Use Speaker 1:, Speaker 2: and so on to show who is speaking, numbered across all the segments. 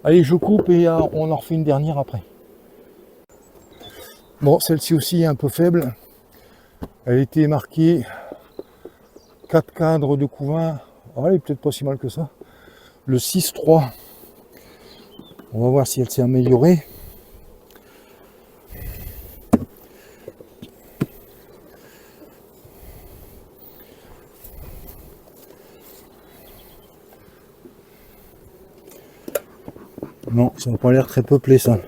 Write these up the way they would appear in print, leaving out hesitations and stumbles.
Speaker 1: Allez, je coupe et on en refait une dernière après. Bon, celle-ci aussi est un peu faible. Elle était marquée 4 cadres de couvain. Oh, elle est peut-être pas si mal que ça. Le 6-3. On va voir si elle s'est améliorée. Non, ça n'a pas l'air très peuplé ça.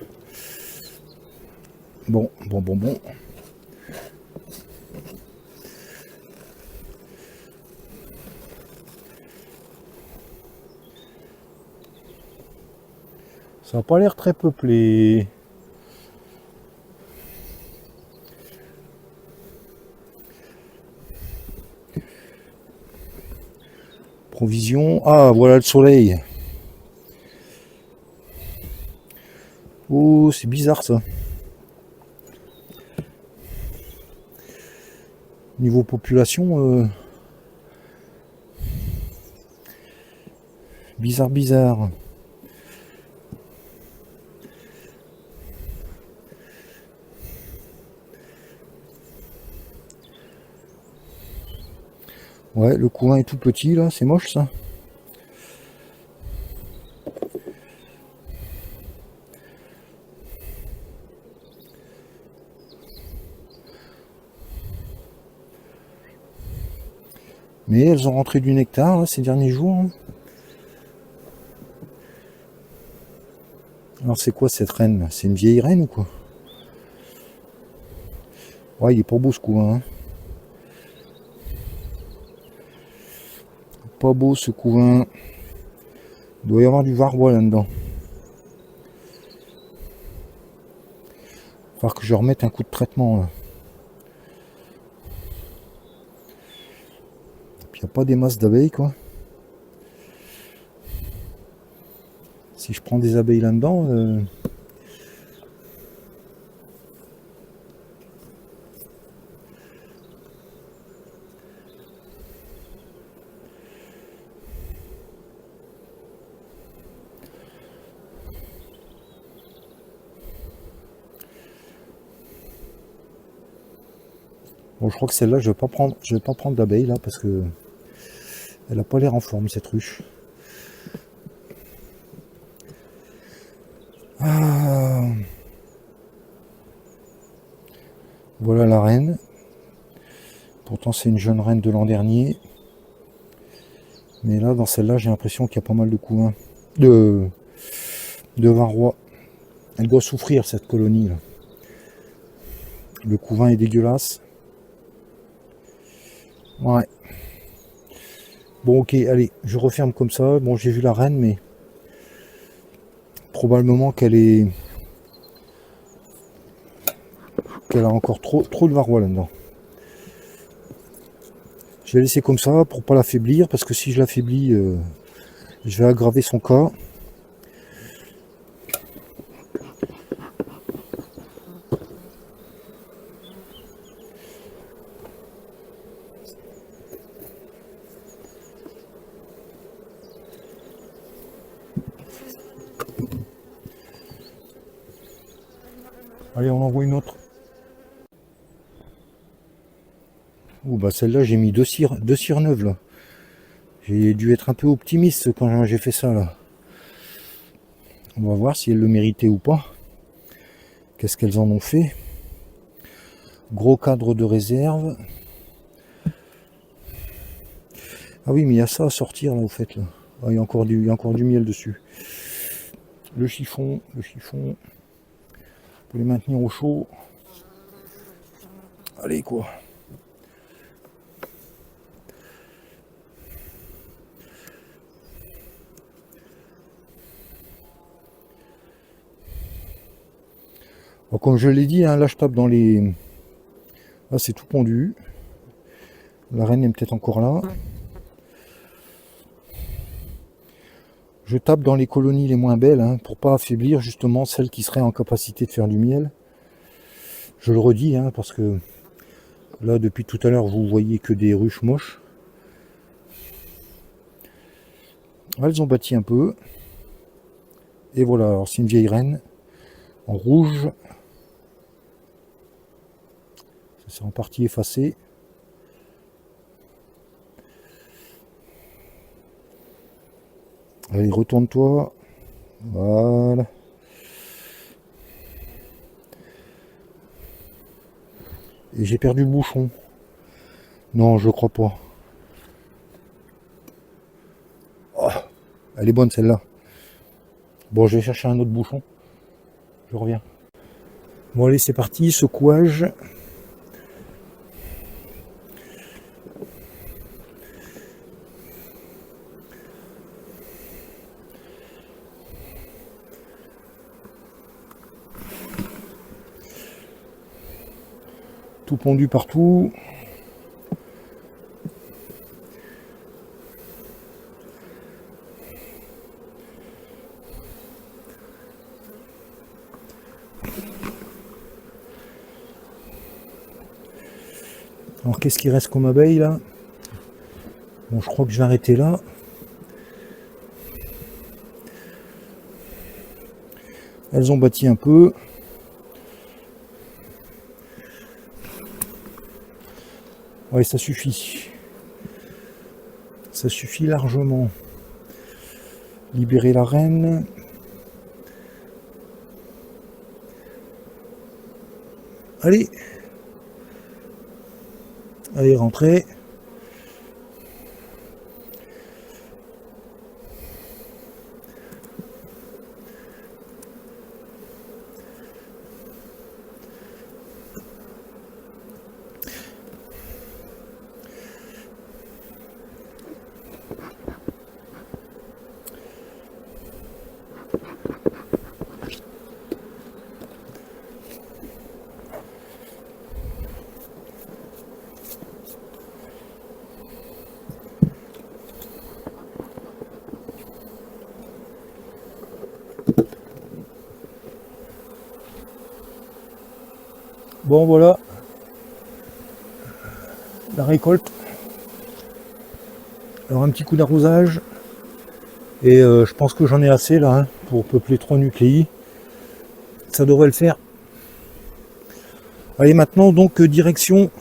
Speaker 1: Bon. Ça n'a pas l'air très peuplé. Provision. Ah, voilà le soleil. Oh, c'est bizarre ça. Niveau population, bizarre. Ouais, le couvain est tout petit là, c'est moche ça. Mais elles ont rentré du nectar là, ces derniers jours, hein. Alors c'est quoi cette reine? C'est une vieille reine ou quoi? Ouais, il est pas beau ce couvain, hein. Pas beau ce couvain. Il doit y avoir du varroa là-dedans. Il va falloir que je remette un coup de traitement là. Puis il n'y a pas des masses d'abeilles quoi. Si je prends des abeilles là-dedans, bon, je crois que celle-là, je vais pas prendre d'abeilles là parce que elle a pas l'air en forme cette ruche. Ah, voilà la reine. Pourtant c'est une jeune reine de l'an dernier. Mais là, dans celle-là, j'ai l'impression qu'il y a pas mal de couvains. De varroa. Elle doit souffrir cette colonie là. Le couvain est dégueulasse. Ouais. Bon ok, allez, je referme comme ça. Bon, j'ai vu la reine, mais probablement qu'elle a encore trop de varroa là-dedans. Je vais laisser comme ça pour pas l'affaiblir, parce que si je l'affaiblis, je vais aggraver son cas. Allez, on envoie une autre. Ouh, bah celle-là, j'ai mis deux cires neuves là. J'ai dû être un peu optimiste quand j'ai fait ça là. On va voir si elles le méritaient ou pas. Qu'est-ce qu'elles en ont fait? Gros cadre de réserve. Ah oui, mais il y a ça à sortir là au fait là. Ah, il y a encore du miel dessus. Le chiffon, pour les maintenir au chaud. Allez quoi. Bon, comme je l'ai dit, hein, là je tape dans les... Là c'est tout pondu. La reine est peut-être encore là. Je tape dans les colonies les moins belles, hein, pour pas affaiblir justement celles qui seraient en capacité de faire du miel. Je le redis, hein, parce que là, depuis tout à l'heure, vous voyez que des ruches moches. Elles ont bâti un peu. Et voilà, alors c'est une vieille reine en rouge. Ça s'est en partie effacé. Allez, retourne-toi. Voilà. Et j'ai perdu le bouchon. Non, je crois pas. Oh, elle est bonne celle-là. Bon, je vais chercher un autre bouchon. Je reviens. Bon, allez, c'est parti. Secouage. Tout pondu partout. Alors qu'est-ce qui reste comme abeille là? Bon, je crois que je vais arrêter là. Elles ont bâti un peu. Ouais, ça suffit. Ça suffit largement. Libérer la reine. Allez. Allez, rentrez. Bon, voilà. La récolte. Alors un petit coup d'arrosage. Et je pense que j'en ai assez là, hein, pour peupler 3 nucléis. Ça devrait le faire. Allez, maintenant donc direction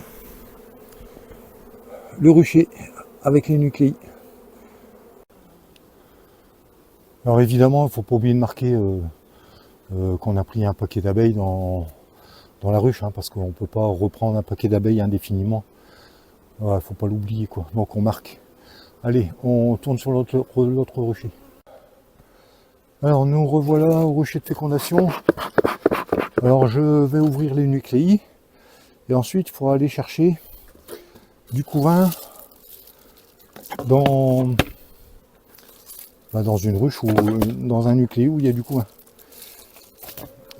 Speaker 1: le rucher avec les nucléis. Alors évidemment, il ne faut pas oublier de marquer qu'on a pris un paquet d'abeilles dans la ruche, hein, parce qu'on ne peut pas reprendre un paquet d'abeilles indéfiniment. Il ne faut pas l'oublier, quoi. Donc on marque. Allez, on tourne sur l'autre rucher. Alors nous revoilà au rucher de fécondation. Alors je vais ouvrir les nucléis. Et ensuite, il faudra aller chercher du couvain dans une ruche ou dans un nucléi où il y a du couvain.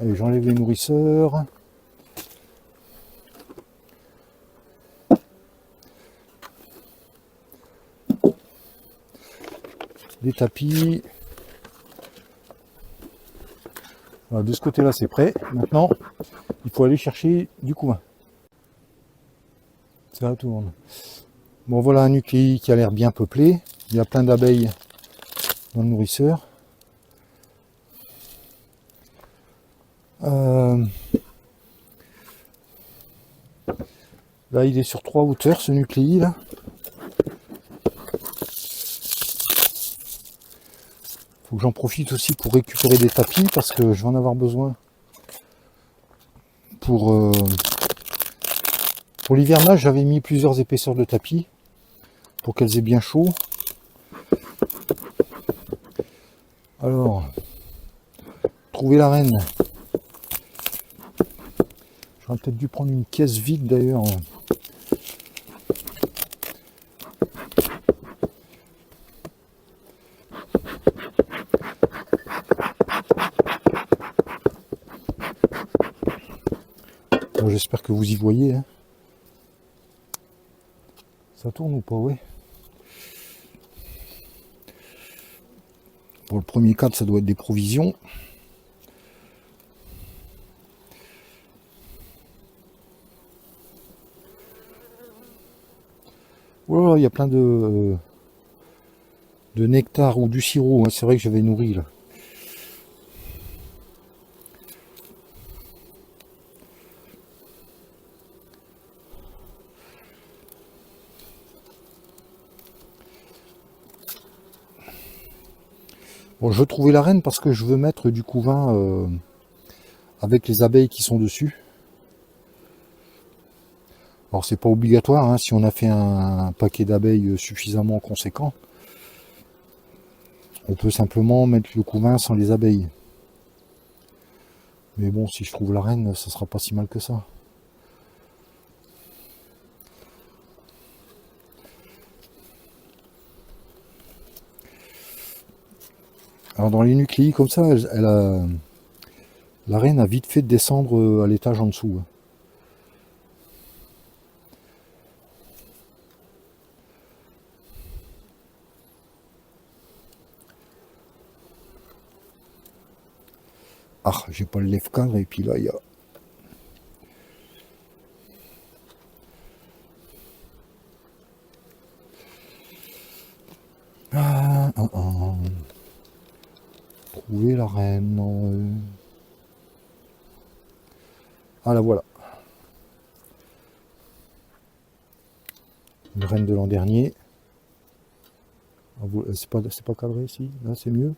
Speaker 1: Allez, j'enlève les nourrisseurs. Les tapis. Voilà, de ce côté-là, c'est prêt. Maintenant, il faut aller chercher du couvain. Ça tourne. Bon, voilà un nucléi qui a l'air bien peuplé. Il y a plein d'abeilles dans le nourrisseur. Là, il est sur 3 hauteurs, ce nucléi là. Faut que j'en profite aussi pour récupérer des tapis parce que je vais en avoir besoin pour l'hivernage. J'avais mis plusieurs épaisseurs de tapis pour qu'elles aient bien chaud. Alors, trouver la reine. J'aurais peut-être dû prendre une caisse vide d'ailleurs. Bon, j'espère que vous y voyez. Hein. Ça tourne ou pas? Ouais. Pour le premier cadre, ça doit être des provisions. Voilà, il y a plein de nectar ou du sirop. Hein. C'est vrai que j'avais nourri là. Bon, je veux trouver la reine parce que je veux mettre du couvain avec les abeilles qui sont dessus. Alors c'est pas obligatoire, hein, si on a fait un paquet d'abeilles suffisamment conséquent, on peut simplement mettre le couvain sans les abeilles. Mais bon, si je trouve la reine, ça sera pas si mal que ça. Alors dans les nucléi comme ça, la reine a vite fait de descendre à l'étage en dessous. Ah, j'ai pas le lève-cadre et puis là il y a... Trouver la reine. Non, Ah la voilà. Une reine de l'an dernier. C'est pas cadré ici, là c'est mieux.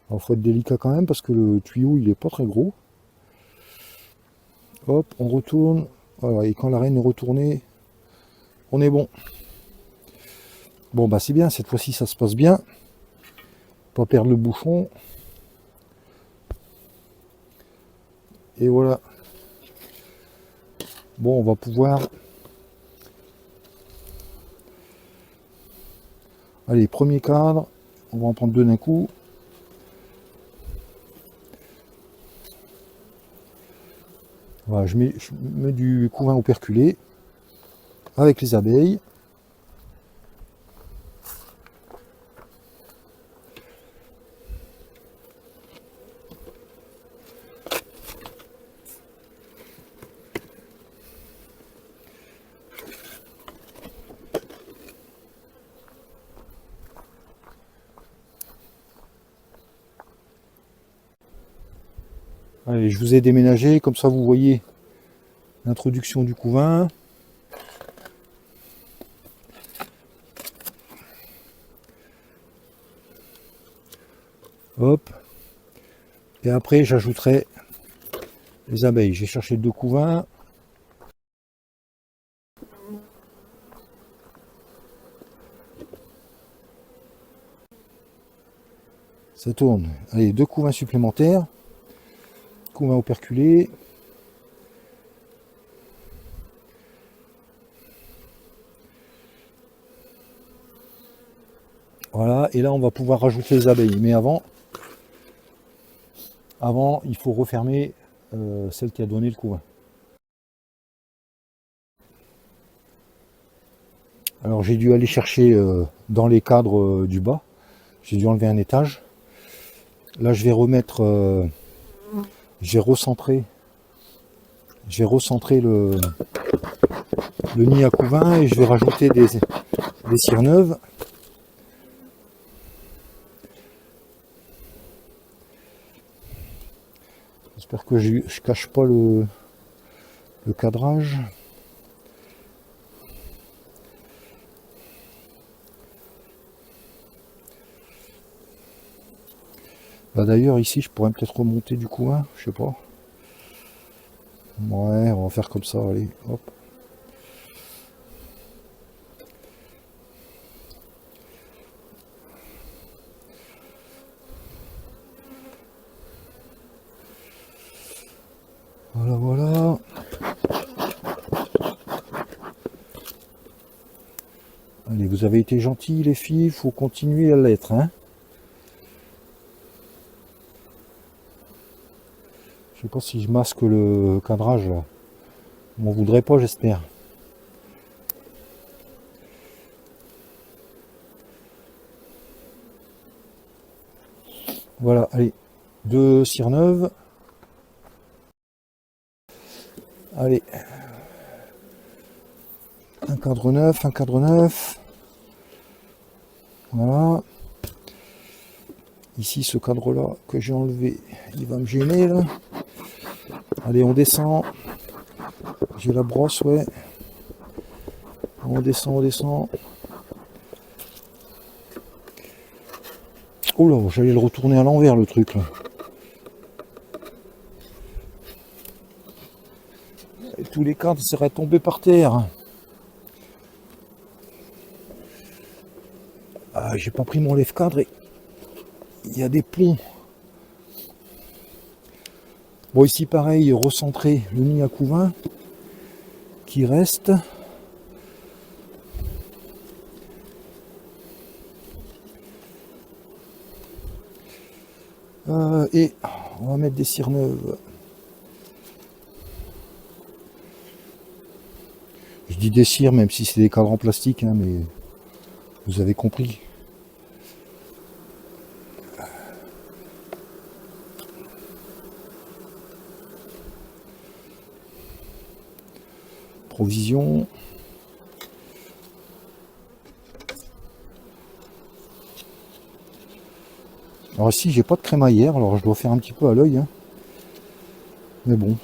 Speaker 1: Alors faut être délicat quand même parce que le tuyau il est pas très gros. Hop, on retourne. Voilà, et quand la reine est retournée, on est bon. Bon bah c'est bien, cette fois-ci ça se passe bien. Pas perdre le bouchon. Et voilà. Bon, on va pouvoir... Allez, premier cadre. On va en prendre deux d'un coup. Voilà, je mets du couvain operculé avec les abeilles. Allez, je vous ai déménagé, comme ça vous voyez l'introduction du couvain. Hop. Et après j'ajouterai les abeilles. J'ai cherché deux couvains. Ça tourne. Allez, deux couvains supplémentaires. Couvain operculé. Voilà, et là on va pouvoir rajouter les abeilles. Mais avant il faut refermer celle qui a donné le couvain. Alors j'ai dû aller chercher dans les cadres du bas. J'ai dû enlever un étage. Là je vais remettre... j'ai recentré le nid à couvain et je vais rajouter des cires neuves. J'espère que je cache pas le cadrage. Bah d'ailleurs ici je pourrais peut-être remonter du couvain, je sais pas. Ouais, on va faire comme ça, allez, hop. Voilà, voilà. Allez, vous avez été gentils les filles, il faut continuer à l'être, hein. Je sais pas si je masque le cadrage là. On m'en voudrait pas, j'espère. Voilà, allez, 2 cires neuves. Allez, un cadre neuf, un cadre neuf. Voilà. Ici, ce cadre-là que j'ai enlevé, il va me gêner là. Allez, on descend. J'ai la brosse, ouais. On descend, on descend. Oh là, j'allais le retourner à l'envers le truc là. Et tous les cadres seraient tombés par terre. Ah, j'ai pas pris mon lève-cadre et il y a des plombs. Bon, ici pareil, recentrer le nid à couvain qui reste. Et on va mettre des cires neuves. Je dis des cires même si c'est des cadres en plastique, hein, mais vous avez compris. Provision. Alors ici j'ai pas de crémaillère, alors je dois faire un petit peu à l'œil, hein. Mais bon.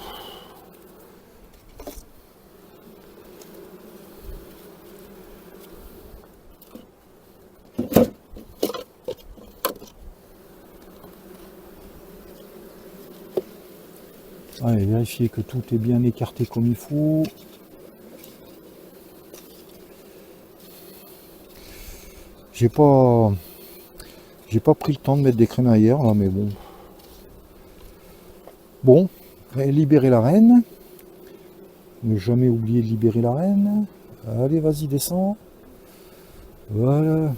Speaker 1: Allez, vérifier que tout est bien écarté comme il faut. J'ai pas pris le temps de mettre des crémaillères là, mais bon. Bon, libérer la reine. Ne jamais oublier de libérer la reine. Allez, vas-y, descends. Voilà.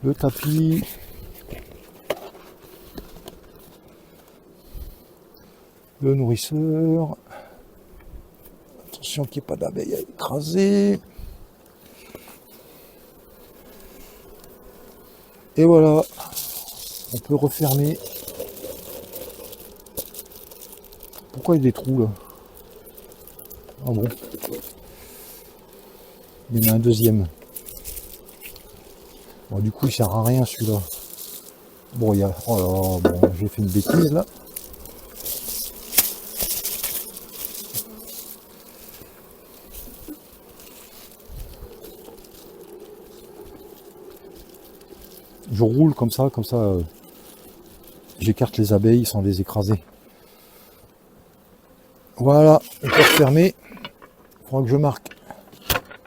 Speaker 1: Le tapis. Le nourrisseur. Attention qu'il n'y ait pas d'abeilles à écraser. Et voilà. On peut refermer. Pourquoi il y a des trous là? Ah bon. Il y en a un deuxième. Bon, du coup, il sert à rien celui-là. Bon, il y a. Oh là, bon, j'ai fait une bêtise là. Je roule comme ça, j'écarte les abeilles sans les écraser. Voilà, on peut refermer. Il faudra que je marque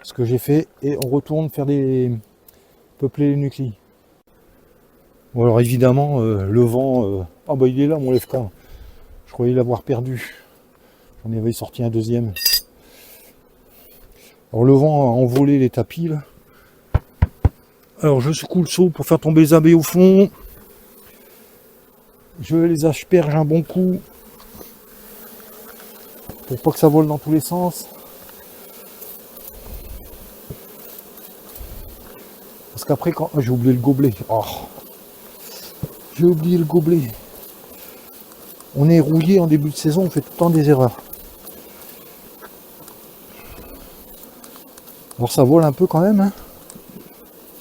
Speaker 1: ce que j'ai fait et on retourne faire des peupler les nucléi. Bon alors évidemment le vent. Ah bah il est là mon lève-cadre. Je croyais l'avoir perdu. J'en avais sorti un deuxième. Alors le vent a envolé les tapis là. Alors je secoue le seau pour faire tomber les abeilles au fond. Je les asperge un bon coup. Pour pas que ça vole dans tous les sens. Parce qu'après quand. Ah, j'ai oublié le gobelet. Oh. J'ai oublié le gobelet. On est rouillé en début de saison, on fait tout le temps des erreurs. Alors ça vole un peu quand même, hein.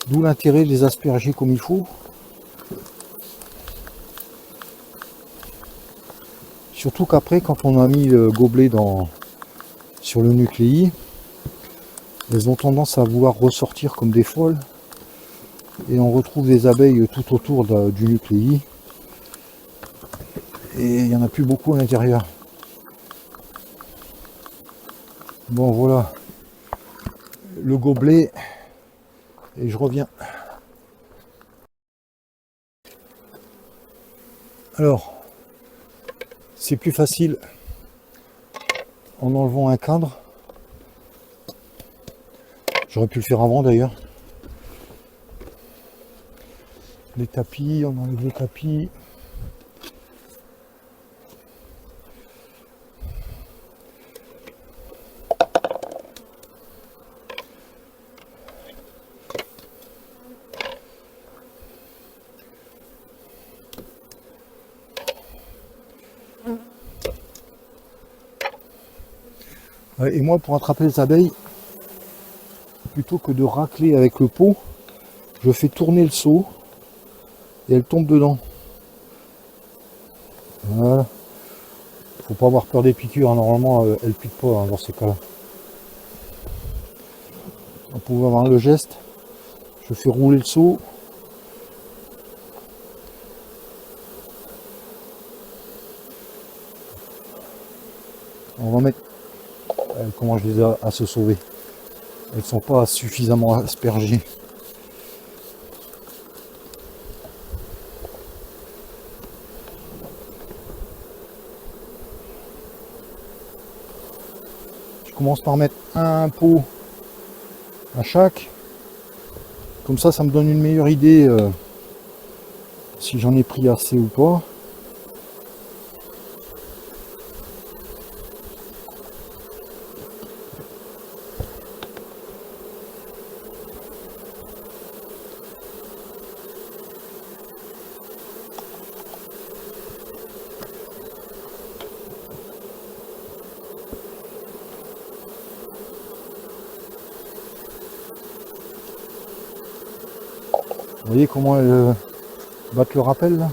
Speaker 1: D'où l'intérêt de les asperger comme il faut. Surtout qu'après, quand on a mis le gobelet sur le nucléi, elles ont tendance à vouloir ressortir comme des folles. Et on retrouve des abeilles tout autour du nucléi. Et il n'y en a plus beaucoup à l'intérieur. Bon voilà, le gobelet. Et je reviens. Alors, c'est plus facile en enlevant un cadre. J'aurais pu le faire avant d'ailleurs. Les tapis, on enlève les tapis. Et moi, pour attraper les abeilles, plutôt que de racler avec le pot, je fais tourner le seau et elles tombent dedans. Voilà. Faut pas avoir peur des piqûres, hein. Normalement elles piquent pas hein, dans ces cas-là. On pouvait avoir le geste. Je fais rouler le seau. On va mettre. Comment je les ai à se sauver. Elles sont pas suffisamment aspergées. Je commence par mettre un pot à chaque. Comme ça me donne une meilleure idée si j'en ai pris assez ou pas. Vous voyez comment elles battent le rappel là?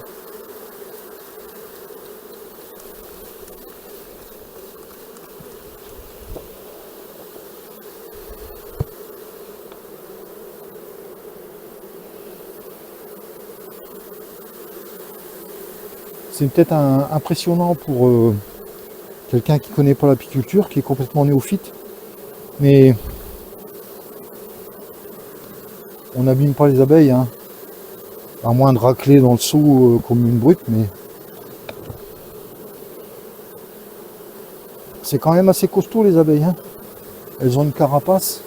Speaker 1: C'est peut-être impressionnant pour quelqu'un qui connaît pas l'apiculture, qui est complètement néophyte, mais on n'abîme pas les abeilles, hein, à moins de racler dans le seau comme une brute, mais c'est quand même assez costaud les abeilles, hein. Elles ont une carapace.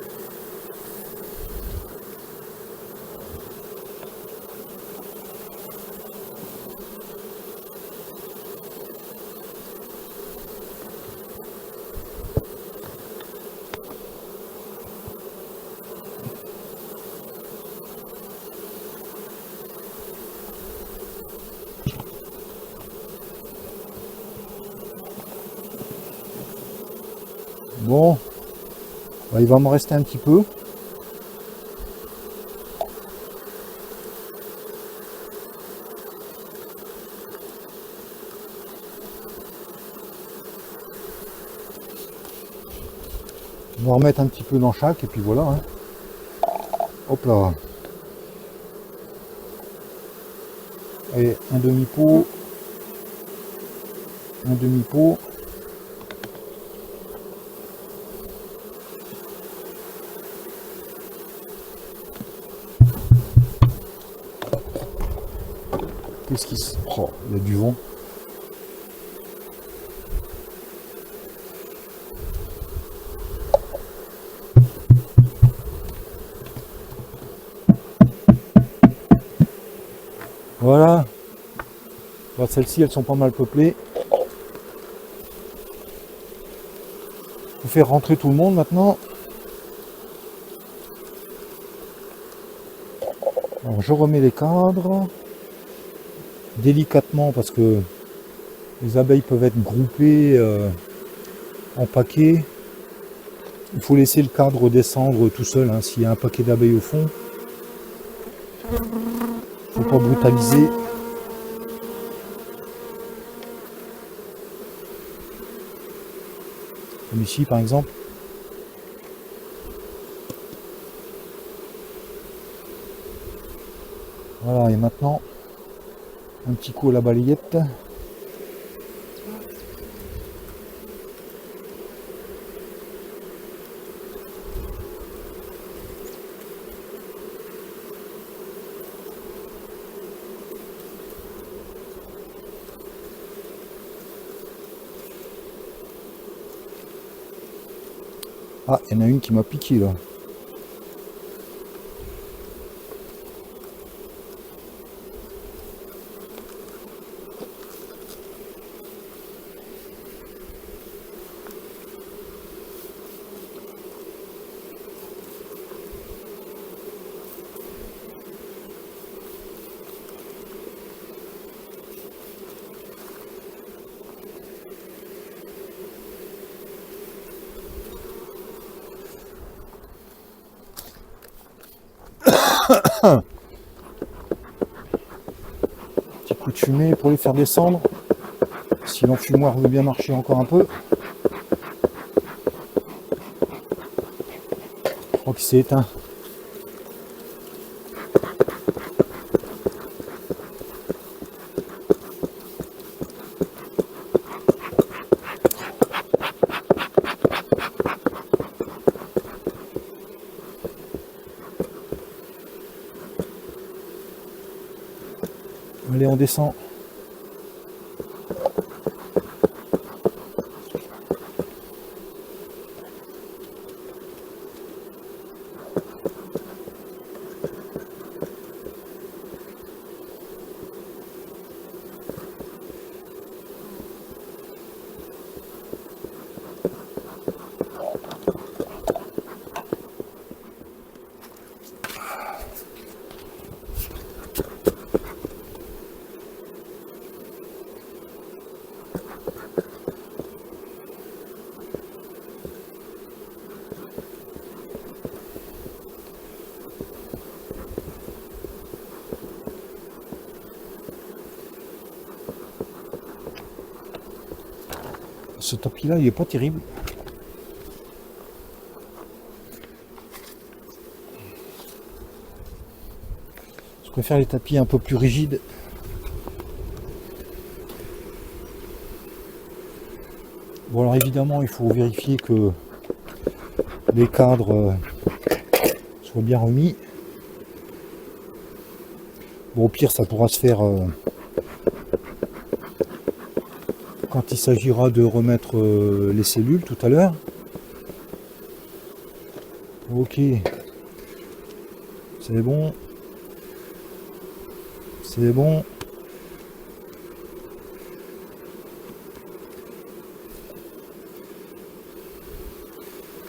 Speaker 1: Bon, bah, il va me rester un petit peu. On va remettre un petit peu dans chaque et puis voilà, hein. Hop là. Et un demi-pot. Un demi-pot. Qu'est-ce qui se... Oh, il y a du vent. Voilà. Bah, celles-ci, elles sont pas mal peuplées. Faut faire rentrer tout le monde maintenant. Alors, je remets les cadres. Délicatement parce que les abeilles peuvent être groupées en paquets. Il faut laisser le cadre descendre tout seul, hein, s'il y a un paquet d'abeilles au fond. Faut pas brutaliser. Comme ici par exemple. Voilà, et maintenant un petit coup à la balayette. Ah, il y en a une qui m'a piqué là. Petit coup de fumée pour les faire descendre. Si l'enfumoir veut bien marcher encore un peu. Je crois qu'il s'est éteint. Allez, on descend. Ce tapis là il est pas terrible. Je préfère les tapis un peu plus rigides. Bon alors évidemment il faut vérifier que les cadres soient bien remis. Bon au pire ça pourra se faire quand il s'agira de remettre les cellules tout à l'heure. Ok, c'est bon, c'est bon.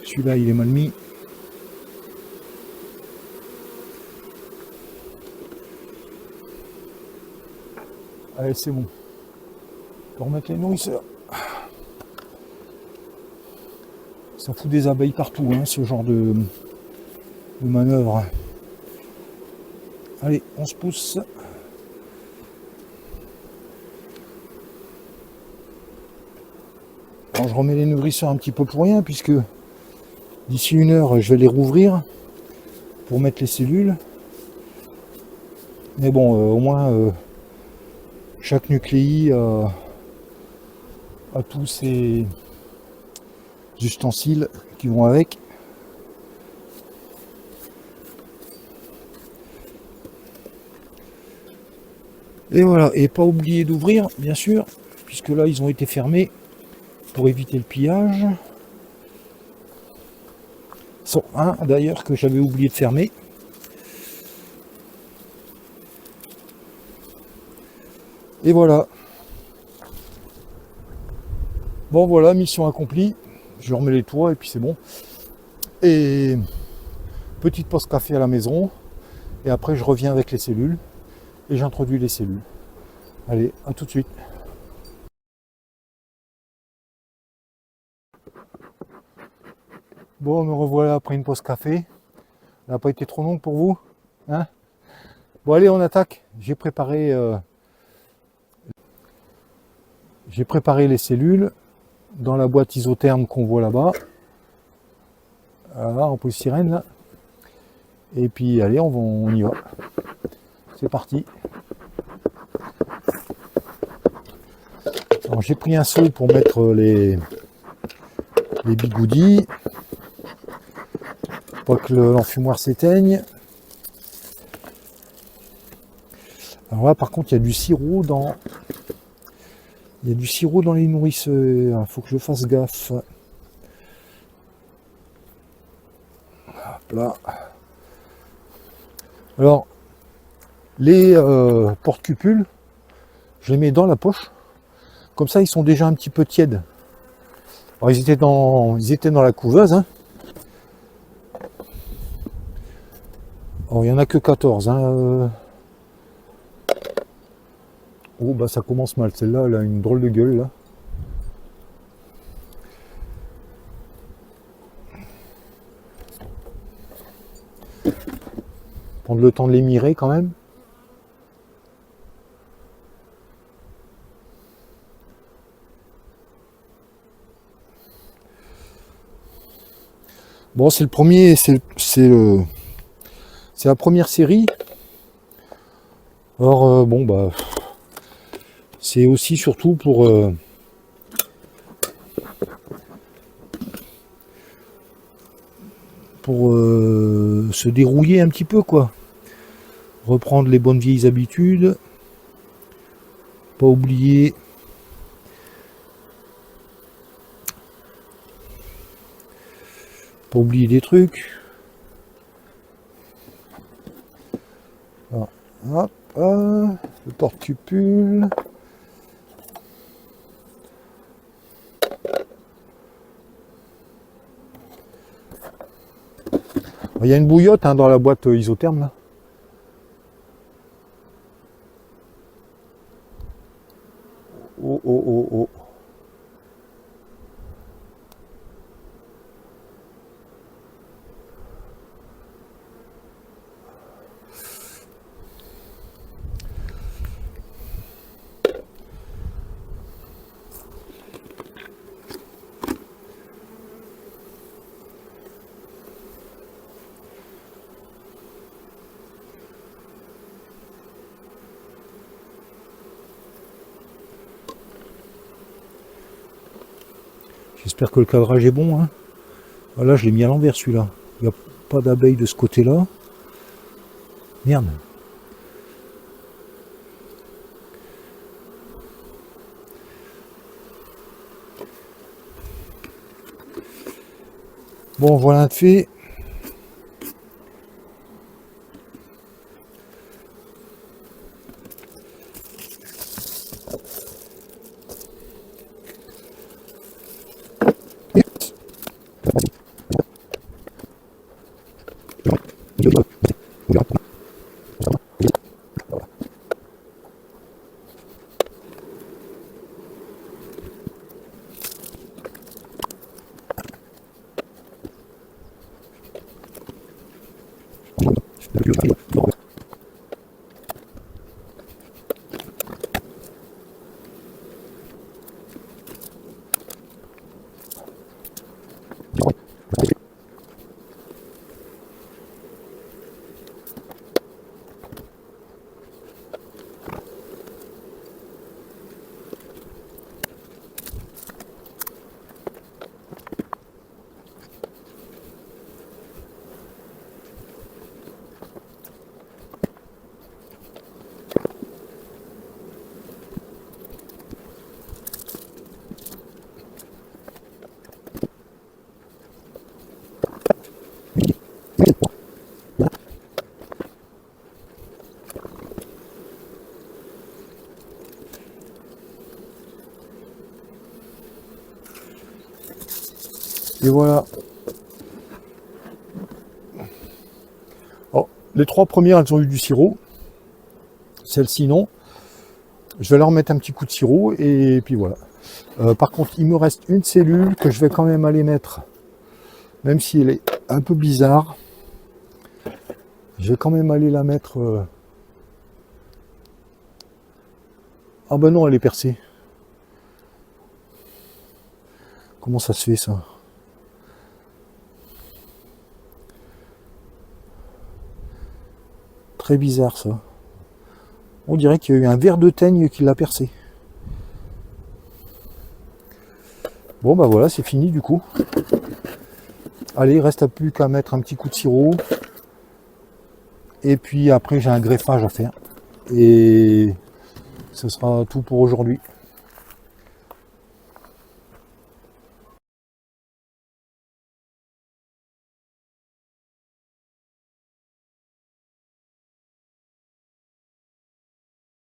Speaker 1: Celui-là il est mal mis. Allez c'est bon. Pour remettre les nourrisseurs. Ça fout des abeilles partout, hein, ce genre de manœuvre. Allez, on se pousse. Alors, je remets les nourrisseurs un petit peu pour rien, puisque d'ici 1 heure, je vais les rouvrir pour mettre les cellules. Mais bon, au moins, chaque nucléi a tous ses ustensiles qui vont avec. Et voilà, et pas oublier d'ouvrir, bien sûr, puisque là, ils ont été fermés pour éviter le pillage. Sont un d'ailleurs que j'avais oublié de fermer. Et voilà. Bon voilà, mission accomplie. Je remets les toits et puis c'est bon. Et petite pause café à la maison. Et après je reviens avec les cellules. Et j'introduis les cellules. Allez, à tout de suite. Bon, me revoilà après une pause café. Elle n'a pas été trop longue pour vous, hein? Bon allez, on attaque. J'ai préparé les cellules dans la boîte isotherme qu'on voit là-bas. Voilà, en polystyrène là. Et puis allez, on y va. C'est parti. Alors j'ai pris un seau pour mettre les bigoudis. Pas que l'enfumoir s'éteigne. Alors là par contre il y a du sirop dans. Il y a du sirop dans les nourrisseurs. Il faut que je fasse gaffe. Hop là. Alors les porte-cupules, je les mets dans la poche. Comme ça ils sont déjà un petit peu tièdes. Alors ils étaient dans la couveuse. Hein. Alors il n'y en a que 14. Hein. Oh bah ça commence mal, celle-là elle a une drôle de gueule là. Prendre le temps de les mirer quand même. Bon, c'est le premier, c'est la première série. Alors bon bah c'est aussi surtout pour se dérouiller un petit peu quoi. Reprendre les bonnes vieilles habitudes. Pas oublier des trucs. Alors, hop, le porte-cupule. Il y a une bouillotte hein, dans la boîte isotherme là. Oh oh oh oh. J'espère que le cadrage est bon. Hein. Voilà, je l'ai mis à l'envers celui-là. Il n'y a pas d'abeilles de ce côté-là. Merde. Bon, voilà un de fait. Et voilà. Oh, les trois premières, elles ont eu du sirop. Celle-ci, non. Je vais leur mettre un petit coup de sirop et puis voilà. Par contre, il me reste une cellule que je vais quand même aller mettre, même si elle est un peu bizarre. Je vais quand même aller la mettre. Ah ben non, elle est percée. Comment ça se fait ça? Très bizarre ça. On dirait qu'il y a eu un ver de teigne qui l'a percé. Bon bah voilà, c'est fini du coup. Allez, il reste plus qu'à mettre un petit coup de sirop. Et puis après j'ai un greffage à faire. Et ce sera tout pour aujourd'hui.